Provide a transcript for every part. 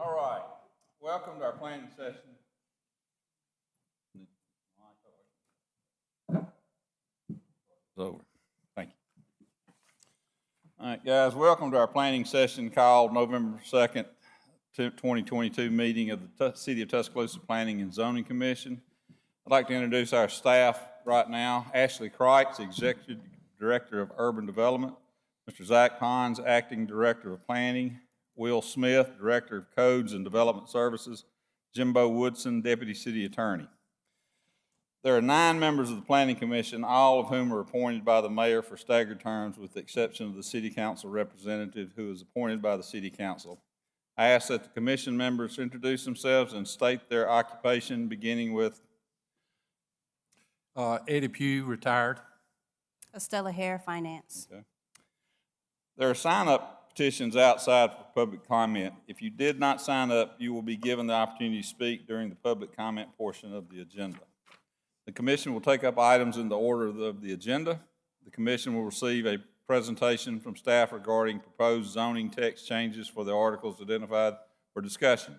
All right, welcome to our planning session. It's over. Thank you. All right, guys, welcome to our planning session called November 2nd, 2022 meeting of the City of Tuscaloosa Planning and Zoning Commission. I'd like to introduce our staff right now. Ashley Kreitz, Executive Director of Urban Development. Mr. Zach Pons, Acting Director of Planning. Will Smith, Director of Codes and Development Services. Jimbo Woodson, Deputy City Attorney. There are 9 members of the Planning Commission, all of whom are appointed by the mayor for staggered terms, with the exception of the City Council representative who is appointed by the City Council. I ask that the commission members introduce themselves and state their occupation, beginning with Eddie Pugh, retired. Estella Hare, Finance. Okay. There are sign-up petitions outside for public comment. If you did not sign up, you will be given the opportunity to speak during the public comment portion of the agenda. The commission will take up items in the order of the agenda. The commission will receive a presentation from staff regarding proposed zoning text changes for the articles identified for discussion.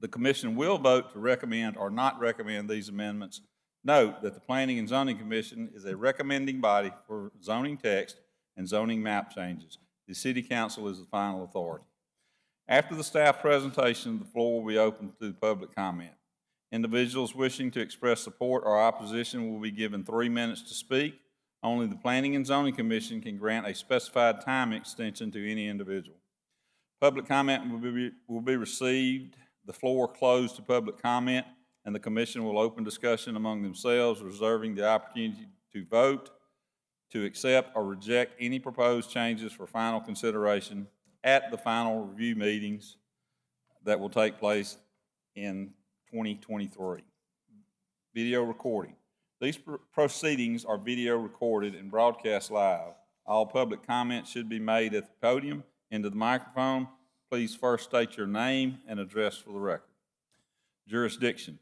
The commission will vote to recommend or not recommend these amendments. Note that the Planning and Zoning Commission is a recommending body for zoning text and zoning map changes. The City Council is the final authority. After the staff presentation, the floor will be open to public comment. Individuals wishing to express support or opposition will be given 3 minutes to speak. Only the Planning and Zoning Commission can grant a specified time extension to any individual. Public comment will be received, the floor closed to public comment, and the commission will open discussion among themselves, reserving the opportunity to vote, to accept or reject any proposed changes for final consideration at the final review meetings that will take place in 2023. Video recording. These proceedings are video recorded and broadcast live. All public comments should be made at the podium into the microphone. Please first state your name and address for the record. Jurisdiction.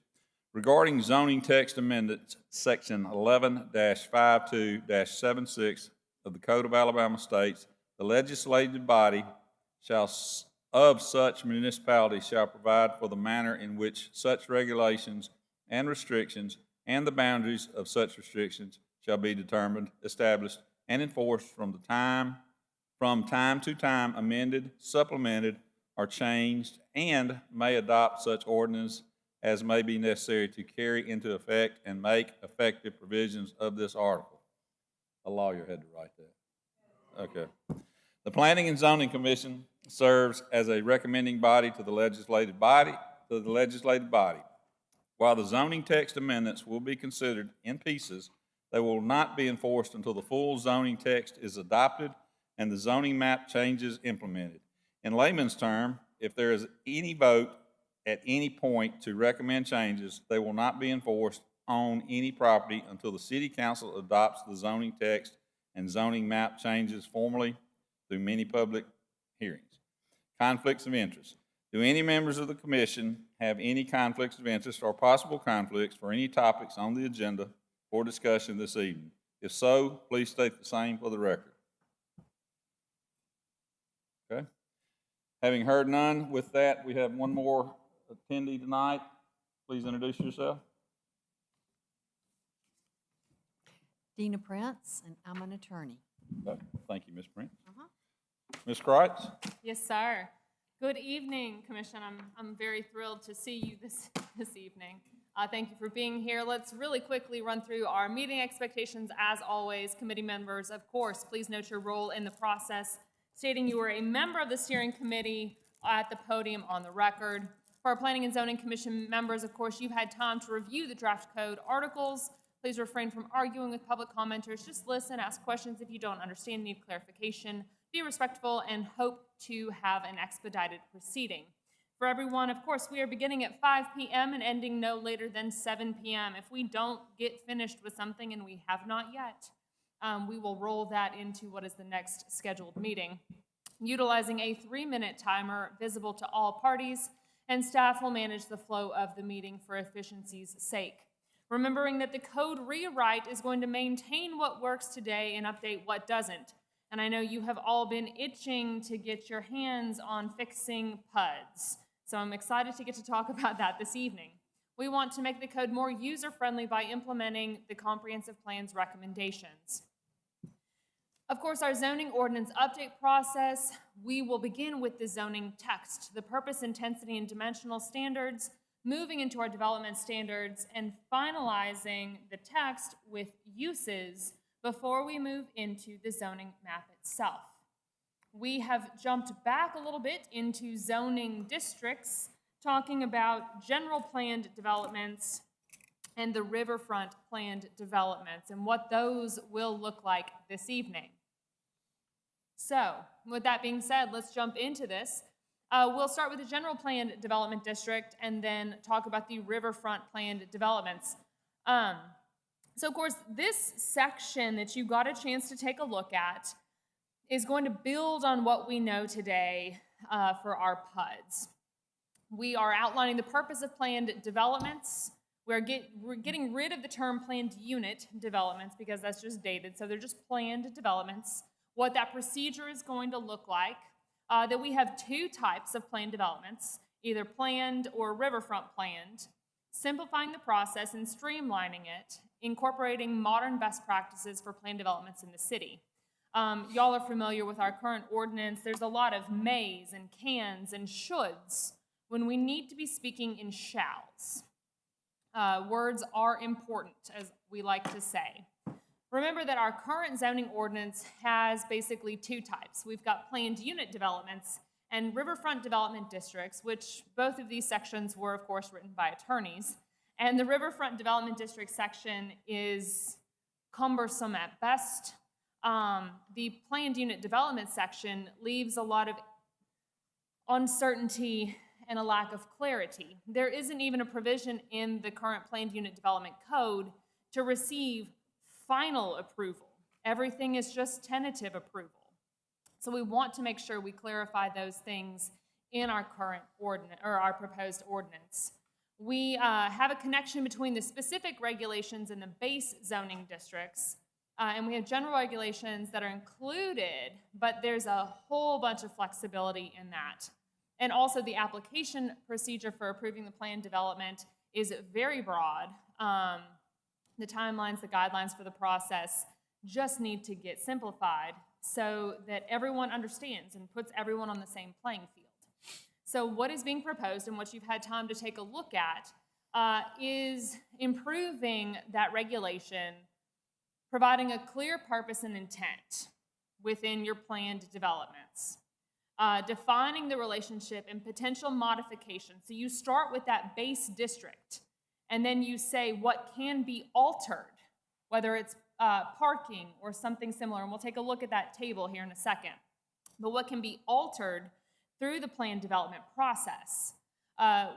Regarding zoning text amendments, section 11-52-76 of the Code of Alabama states, the legislative body of such municipality shall provide for the manner in which such regulations and restrictions and the boundaries of such restrictions shall be determined, established, and enforced from time to time amended, supplemented, or changed, and may adopt such ordinance as may be necessary to carry into effect and make effective provisions of this article. A lawyer had to write that. Okay. The Planning and Zoning Commission serves as a recommending body to the legislative body. While the zoning text amendments will be considered in pieces, they will not be enforced until the full zoning text is adopted and the zoning map changes implemented. In layman's term, if there is any vote at any point to recommend changes, they will not be enforced on any property until the City Council adopts the zoning text and zoning map changes formally through many public hearings. Conflicts of interest. Do any members of the commission have any conflicts of interest or possible conflicts for any topics on the agenda for discussion this evening? If so, please state the same for the record. Okay. Having heard none, with that, we have one more attendee tonight. Please introduce yourself. Dina Prince, and I'm an attorney. Okay. Thank you, Ms. Prince. Ms. Kreitz? Yes, sir. Good evening, Commission. I'm very thrilled to see you this evening. Thank you for being here. Let's really quickly run through our meeting expectations. As always, committee members, of course, please note your role in the process, stating you are a member of the steering committee at the podium on the record. For our Planning and Zoning Commission members, of course, you've had time to review the draft code articles. Please refrain from arguing with public commenters. Just listen, ask questions if you don't understand, need clarification. Be respectful and hope to have an expedited proceeding. For everyone, of course, we are beginning at 5 p.m. and ending no later than 7 p.m. If we don't get finished with something, and we have not yet, we will roll that into what is the next scheduled meeting, utilizing a 3-minute timer visible to all parties, and staff will manage the flow of the meeting for efficiency's sake. Remembering that the code rewrite is going to maintain what works today and update what doesn't. And I know you have all been itching to get your hands on fixing PUDs. So I'm excited to get to talk about that this evening. We want to make the code more user-friendly by implementing the comprehensive plan's recommendations. Of course, our zoning ordinance update process, we will begin with the zoning text, the purpose, intensity, and dimensional standards, moving into our development standards, and finalizing the text with uses before we move into the zoning map itself. We have jumped back a little bit into zoning districts, talking about general planned developments and the riverfront planned developments and what those will look like this evening. So, with that being said, let's jump into this. We'll start with the general planned development district and then talk about the riverfront planned developments. So, of course, this section that you got a chance to take a look at is going to build on what we know today for our PUDs. We are outlining the purpose of planned developments. We're getting rid of the term planned unit developments because that's just dated, so they're just planned developments. What that procedure is going to look like, that we have two types of planned developments, either planned or riverfront planned, simplifying the process and streamlining it, incorporating modern best practices for planned developments in the city. Y'all are familiar with our current ordinance. There's a lot of mays and cans and shoulds when we need to be speaking in shalls. Words are important, as we like to say. Remember that our current zoning ordinance has basically two types. We've got planned unit developments and riverfront development districts, which both of these sections were, of course, written by attorneys. And the riverfront development district section is cumbersome at best. The planned unit development section leaves a lot of uncertainty and a lack of clarity. There isn't even a provision in the current planned unit development code to receive final approval. Everything is just tentative approval. So we want to make sure we clarify those things in our current ordinance, or our proposed ordinance. We have a connection between the specific regulations in the base zoning districts, and we have general regulations that are included, but there's a whole bunch of flexibility in that. And also the application procedure for approving the planned development is very broad. The timelines, the guidelines for the process just need to get simplified so that everyone understands and puts everyone on the same playing field. So what is being proposed and what you've had time to take a look at is improving that regulation, providing a clear purpose and intent within your planned developments, defining the relationship and potential modifications. So you start with that base district, and then you say what can be altered, whether it's parking or something similar. And we'll take a look at that table here in a second. But what can be altered through the planned development process.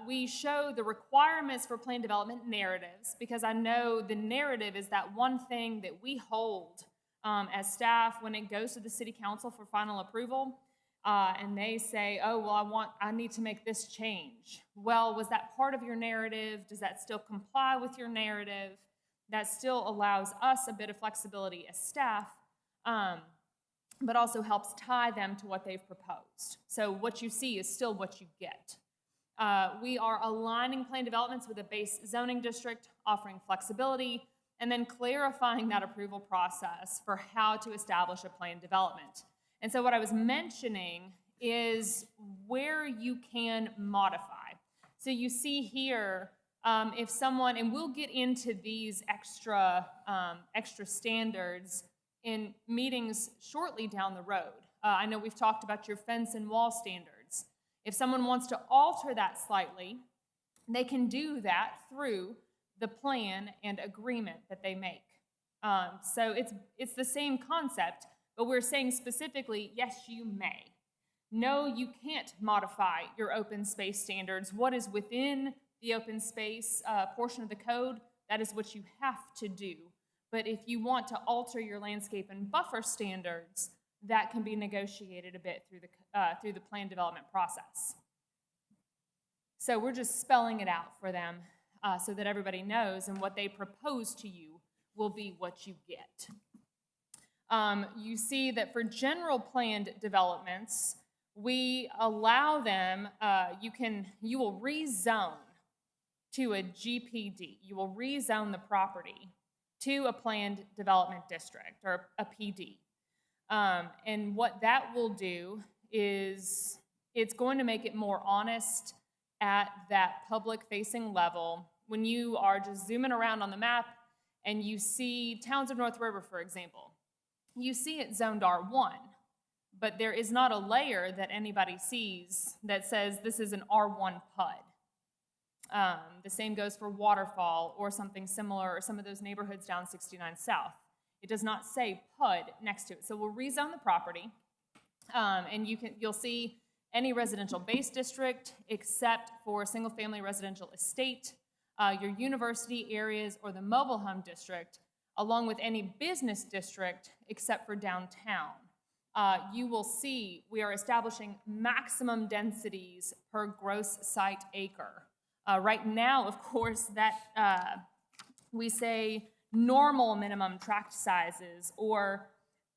We show the requirements for planned development narratives, because I know the narrative is that one thing that we hold as staff when it goes to the city council for final approval. And they say, oh, well, I need to make this change. Well, was that part of your narrative? Does that still comply with your narrative? That still allows us a bit of flexibility as staff, but also helps tie them to what they've proposed. So what you see is still what you get. We are aligning planned developments with a base zoning district, offering flexibility, and then clarifying that approval process for how to establish a planned development. And so what I was mentioning is where you can modify. So you see here, if someone, and we'll get into these extra standards in meetings shortly down the road. I know we've talked about your fence and wall standards. If someone wants to alter that slightly, they can do that through the plan and agreement that they make. So it's the same concept, but we're saying specifically, yes, you may. No, you can't modify your open space standards. What is within the open space portion of the code, that is what you have to do. But if you want to alter your landscape and buffer standards, that can be negotiated a bit through the plan development process. So we're just spelling it out for them so that everybody knows, and what they propose to you will be what you get. You see that for general planned developments, we allow them, you will rezone to a GPD. You will rezone the property to a planned development district or a PD. And what that will do is it's going to make it more honest at that public-facing level. When you are just zooming around on the map and you see Towns of North River, for example, you see it zoned R1, but there is not a layer that anybody sees that says this is an R1 PUD. The same goes for Waterfall or something similar, or some of those neighborhoods down 69 South. It does not say PUD next to it. So we'll rezone the property, and you'll see any residential base district except for single-family residential estate, your university areas, or the mobile home district, along with any business district except for downtown. You will see we are establishing maximum densities per gross site acre. Right now, of course, that we say normal minimum tract sizes or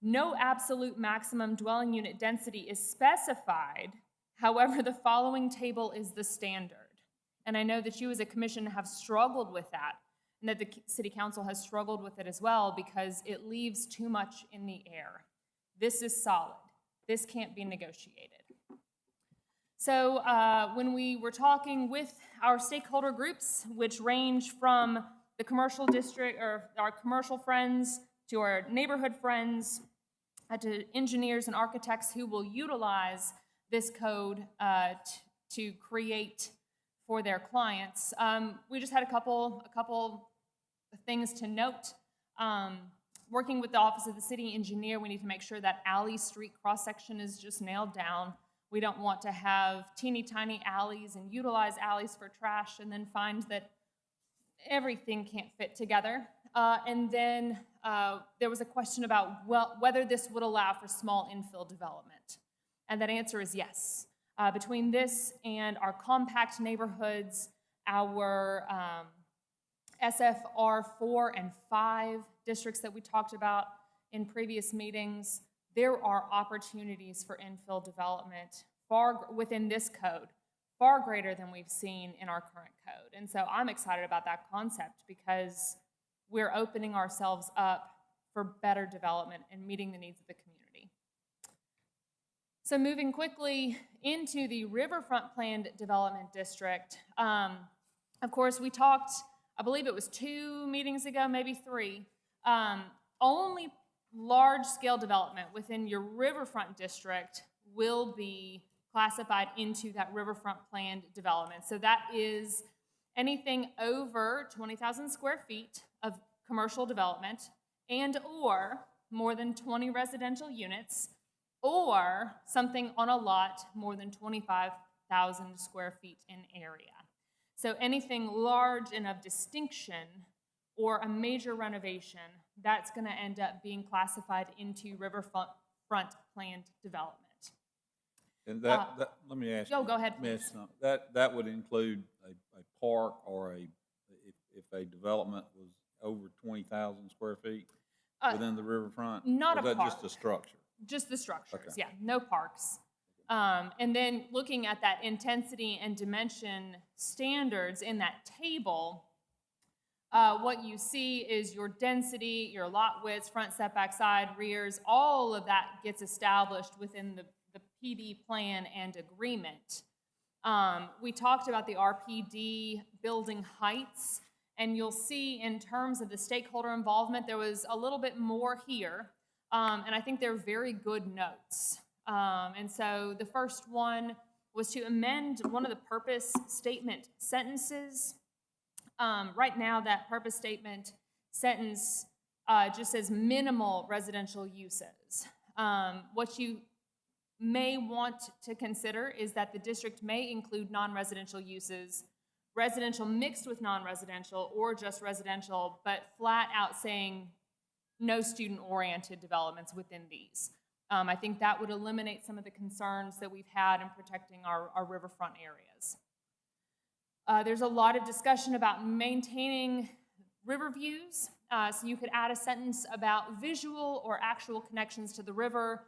no absolute maximum dwelling unit density is specified. However, the following table is the standard. And I know that you as a commission have struggled with that, and that the city council has struggled with it as well because it leaves too much in the air. This is solid. This can't be negotiated. So when we were talking with our stakeholder groups, which range from the commercial district or our commercial friends to our neighborhood friends, to engineers and architects who will utilize this code to create for their clients, we just had a couple things to note. Working with the Office of the City Engineer, we need to make sure that alley street cross-section is just nailed down. We don't want to have teeny tiny alleys and utilize alleys for trash and then find that everything can't fit together. And then there was a question about whether this would allow for small infill development. And that answer is yes. Between this and our compact neighborhoods, our SFR 4 and 5 districts that we talked about in previous meetings, there are opportunities for infill development far within this code, far greater than we've seen in our current code. And so I'm excited about that concept because we're opening ourselves up for better development and meeting the needs of the community. So moving quickly into the Riverfront Planned Development District, of course we talked, I believe it was 2 meetings ago, maybe 3, only large-scale development within your riverfront district will be classified into that riverfront planned development. So that is anything over 20,000 square feet of commercial development and or more than 20 residential units or something on a lot more than 25,000 square feet in area. So anything large and of distinction or a major renovation, that's going to end up being classified into riverfront planned development. And that let me ask you. Go ahead, let me ask please. you something. That would include a park or if a development was over 20,000 square feet within the riverfront? Not or a is that park. just a structure? Just the structures, Okay. yeah, no parks. And then looking at that intensity and dimension standards in that table, what you see is your density, your lot widths, front setback, side, rears, all of that gets established within the PD plan and agreement. We talked about the RPD building heights, and you'll see in terms of the stakeholder involvement, there was a little bit more here, and I think they're very good notes. And so the first one was to amend one of the purpose statement sentences. Right now, that purpose statement sentence just says minimal residential uses. What you may want to consider is that the district may include non-residential uses, residential mixed with non-residential, or just residential, but flat out saying no student-oriented developments within these. I think that would eliminate some of the concerns that we've had in protecting our riverfront areas. There's a lot of discussion about maintaining river views. So you could add a sentence about visual or actual connections to the river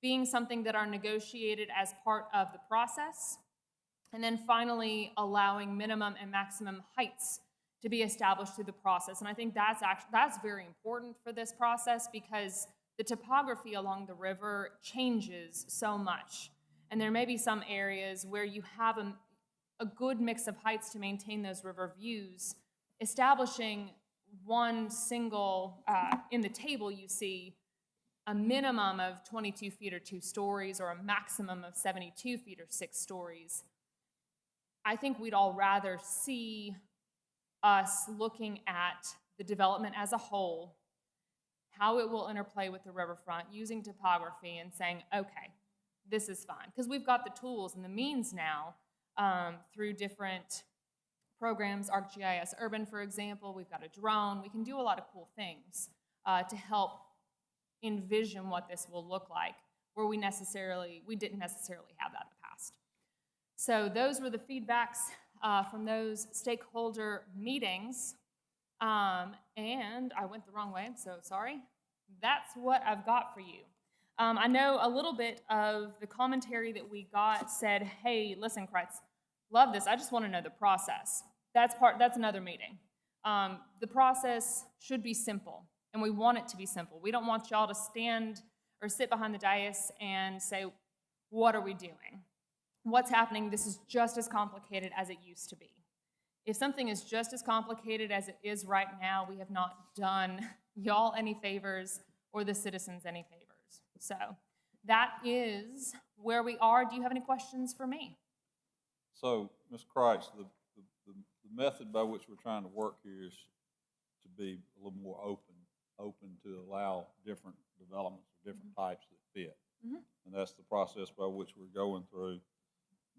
being something that are negotiated as part of the process. And then finally, allowing minimum and maximum heights to be established through the process. And I think that's very important for this process because the topography along the river changes so much. And there may be some areas where you have a good mix of heights to maintain those river views. Establishing one single, in the table you see, a minimum of 22 feet or 2 stories or a maximum of 72 feet or 6 stories. I think we'd all rather see us looking at the development as a whole, how it will interplay with the riverfront, using topography and saying, okay, this is fine. Because we've got the tools and the means now through different programs, ArcGIS Urban, for example. We've got a drone. We can do a lot of cool things to help envision what this will look like, where we didn't necessarily have that in the past. So those were the feedbacks from those stakeholder meetings. And I went the wrong way, so sorry. That's what I've got for you. I know a little bit of the commentary that we got said, hey, listen, Kreitz, love this. I just want to know the process. That's another meeting. The process should be simple, and we want it to be simple. We don't want y'all to stand or sit behind the dais and say, what are we doing? What's happening? This is just as complicated as it used to be. If something is just as complicated as it is right now, we have not done y'all any favors or the citizens any favors. So that is where we are. Do you have any questions for me? So, Ms. Kreitz, the method by which we're trying to work here is to be a little more open to allow different developments of different types that fit. Mm-hmm. And that's the process by which we're going through.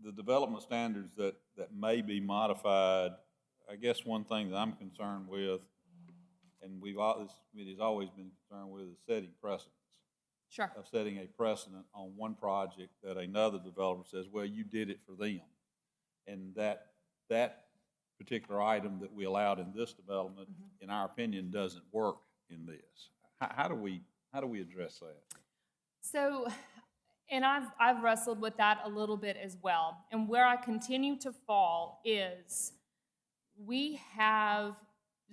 The development standards that may be modified, I guess one thing that I'm concerned with, and this committee has always been concerned with, is setting precedents. Sure. Of setting a precedent on one project that another developer says, well, you did it for them. And that particular item that we allowed in this development, in our opinion, doesn't work in this. How do we address that? So, and I've wrestled with that a little bit as well. And where I continue to fall is we have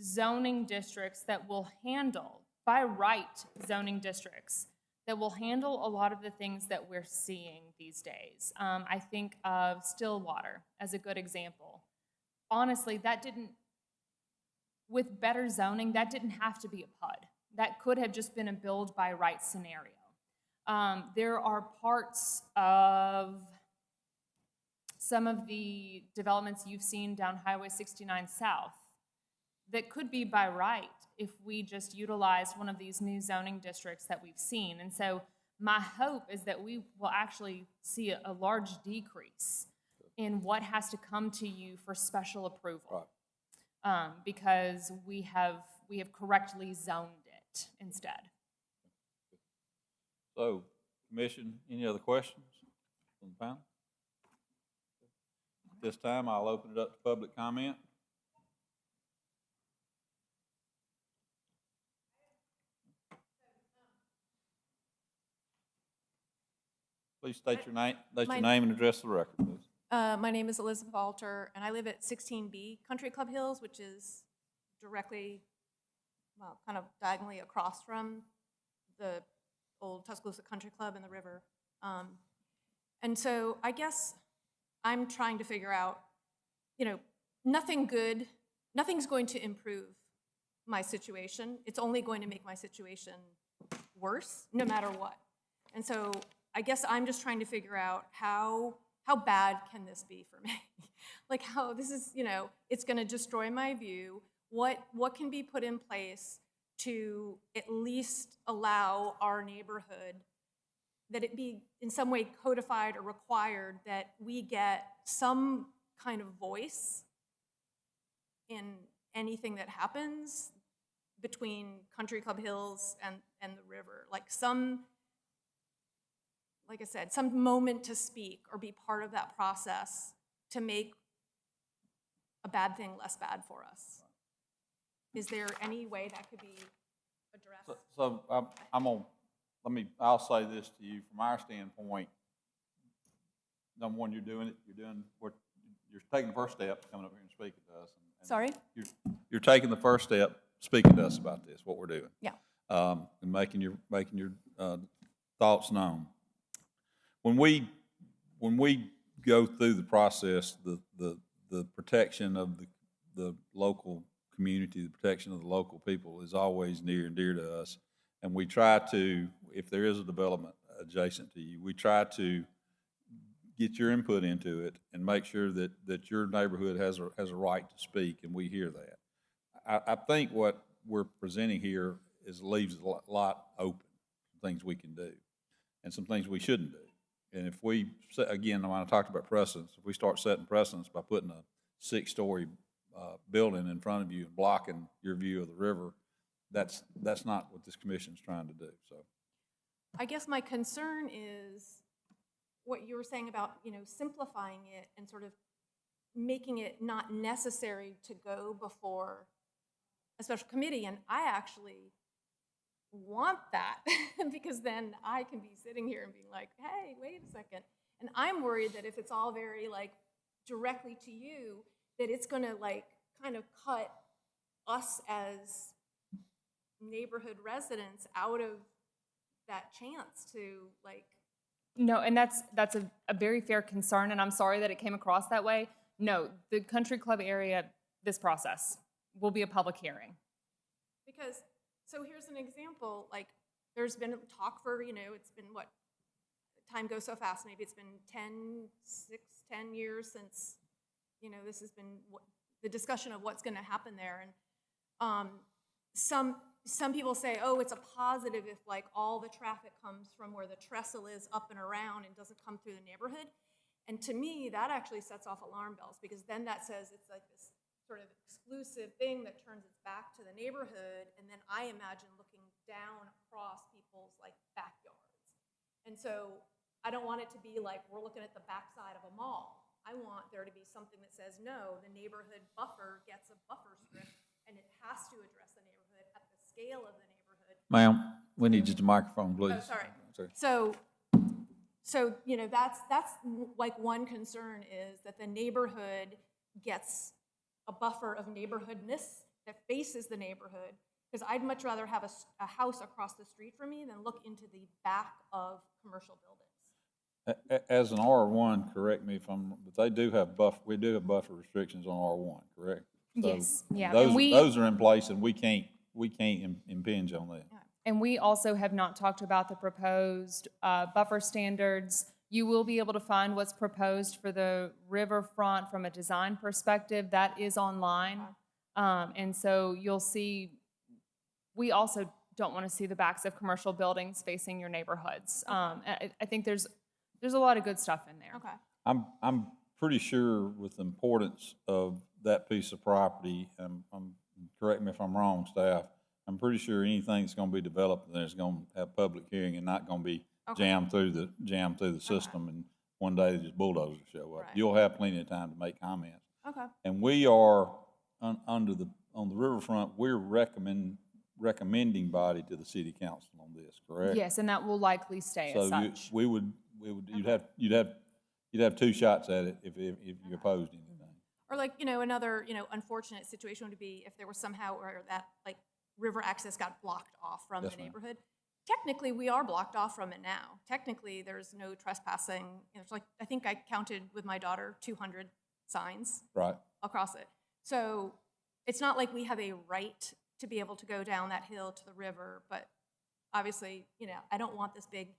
zoning districts that will handle, by right zoning districts, that will handle a lot of the things that we're seeing these days. I think of Stillwater as a good example. Honestly, with better zoning, that didn't have to be a PUD. That could have just been a build by right scenario. There are parts of some of the developments you've seen down Highway 69 South that could be by right if we just utilized one of these new zoning districts that we've seen. And so my hope is that we will actually see a large decrease in what has to come to you for special approval. Right. Because we have correctly zoned it instead. So, Commission, any other questions from the panel? At this time, I'll open it up to public comment. Please state your name and address the record, please. My name is Elizabeth Alter, and I live at 16B Country Club Hills, which is directly, well, kind of diagonally across from the old Tuscaloosa Country Club and the river. And so I guess I'm trying to figure out, nothing's going to improve my situation. It's only going to make my situation worse, no matter what. And so I guess I'm just trying to figure out how bad can this be for me? Like how this is, it's going to destroy my view. What can be put in place to at least allow our neighborhood, that it be in some way codified or required that we get some kind of voice in anything that happens between Country Club Hills and the river, like I said, some moment to speak or be part of that process to make a bad thing less bad for us. Is there any way that could be addressed? So I'm going to I'll say this to you, from our standpoint, number one, you're taking the first step, coming up here and speaking to us. And Sorry? You're taking the first step, speaking to us about this, what we're doing. Yeah. And making your thoughts known. When we go through the process, the protection of the local community, the protection of the local people is always near and dear to us. And we try to, if there is a development adjacent to you, we try to get your input into it and make sure that your neighborhood has a right to speak, and we hear that. I think what we're presenting here leaves a lot open, things we can do, and some things we shouldn't do. And if we, again, when I talked about precedents, if we start setting precedents by putting a 6-story building in front of you and blocking your view of the river, that's not what this commission is trying to do. So, I guess my concern is what you were saying about, simplifying it and sort of making it not necessary to go before a special committee. And I actually want that because then I can be sitting here and being like, hey, wait a second. And I'm worried that if it's all very directly to you, that it's going to kind of cut us as neighborhood residents out of that chance to No, and that's a very fair concern, and I'm sorry that it came across that way. No, the country club area, this process will be a public hearing. because, so here's an example, there's been talk for, it's been time goes so fast, maybe it's been 10 years since, this has been the discussion of what's gonna happen there. And some people say, oh, it's a positive if all the traffic comes from where the trestle is up and around and doesn't come through the neighborhood. And to me, that actually sets off alarm bells, because then that says it's this sort of exclusive thing that turns its back to the neighborhood. And then I imagine looking down across people's backyards. And so I don't want it to be we're looking at the backside of a mall. I want there to be something that says, no, the neighborhood buffer gets a buffer strip, and it has to address the neighborhood at the scale of the neighborhood. ma'am, we need just a microphone, please. Oh, sorry. So that's one concern is that the neighborhood gets a buffer of neighborhoodness that faces the neighborhood, because I'd much rather have a house across the street from me than look into the back of commercial buildings. As an R1, correct me if but they do have we do have buffer restrictions on R1, correct? So Yes, yeah. Those, And those are in place, and we can't impinge on that. And we also have not talked about the proposed buffer standards. You will be able to find what's proposed for the riverfront from a design perspective. That is online. And so you'll see, we also don't want to see the backs of commercial buildings facing your neighborhoods. I think there's a lot of good stuff in there. Okay. I'm pretty sure with the importance of that piece of property, correct me if I'm wrong, staff, I'm pretty sure anything that's gonna be developed there is gonna have public hearing and not gonna be jammed through the system, and one day just bulldozers show up. Right. You'll have plenty of time to make comments. Okay. And we are, on the riverfront, we're recommending body to the city council on this, correct? Yes, and that will likely stay as So such. you'd have 2 shots at it if you opposed anything. Or another, unfortunate situation would be if there was somehow where that river access got blocked off from Yes, the ma'am. neighborhood. Technically, we are blocked off from it now. Technically, there's no trespassing. It's I think I counted with my daughter 200 signs Right. across it. So it's not like we have a right to be able to go down that hill to the river, but obviously, I don't want this big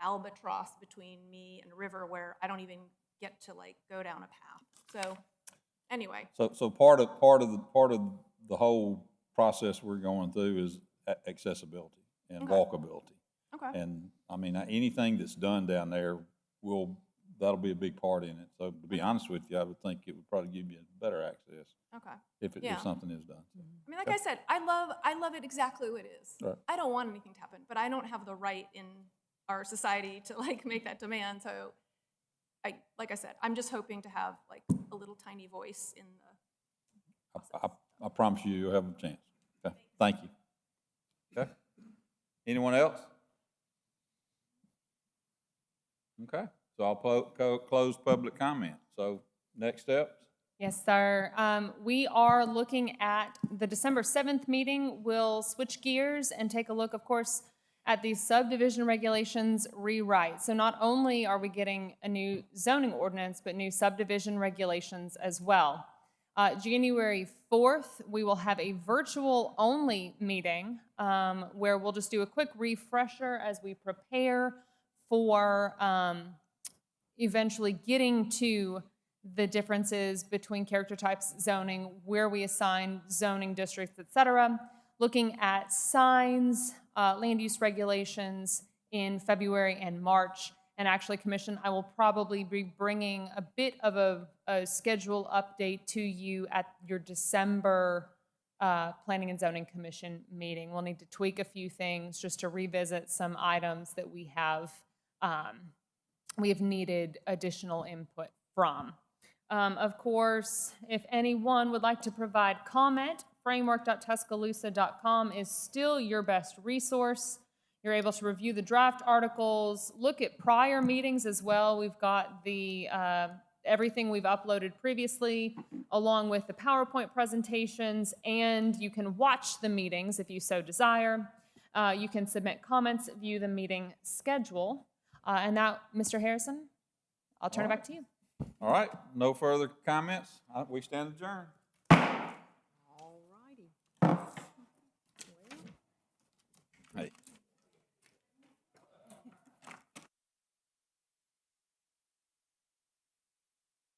albatross between me and the river where I don't even get to go down a path. So anyway, So part of the whole process we're going through is accessibility and Okay. walkability. okay. And I mean, anything that's done down there that'll be a big part in it. So to be honest with you, I would think it would probably give you better access Okay. if Yeah. something is done. I mean, like I said, I love it exactly what it is. Right. I don't want anything to happen, but I don't have the right in our society to make that demand. So, like I said, I'm just hoping to have a little tiny voice in the process. I promise you, you'll have a chance. Okay, thank you. Okay. Anyone else? Okay, so I'll close public comment. So next steps? Yes, sir. We are looking at the December 7th meeting. We'll switch gears and take a look, of course, at the subdivision regulations rewrite. So not only are we getting a new zoning ordinance, but new subdivision regulations as well. January 4th, we will have a virtual-only meeting where we'll just do a quick refresher as we prepare for eventually getting to the differences between character types, zoning, where we assign zoning districts, et cetera, looking at signs, land use regulations in February and March. And actually, Commission, I will probably be bringing a bit of a schedule update to you at your December Planning and Zoning Commission meeting. We'll need to tweak a few things just to revisit some items that we have needed additional input from. Of course, if anyone would like to provide comment, framework.tuscaloosa.com is still your best resource. You're able to review the draft articles, look at prior meetings as well. We've got the everything we've uploaded previously, along with the PowerPoint presentations, and you can watch the meetings if you so desire. You can submit comments, view the meeting schedule. And now, Mr. Harrison, I'll turn it back to you. All right, no further comments. We stand adjourned.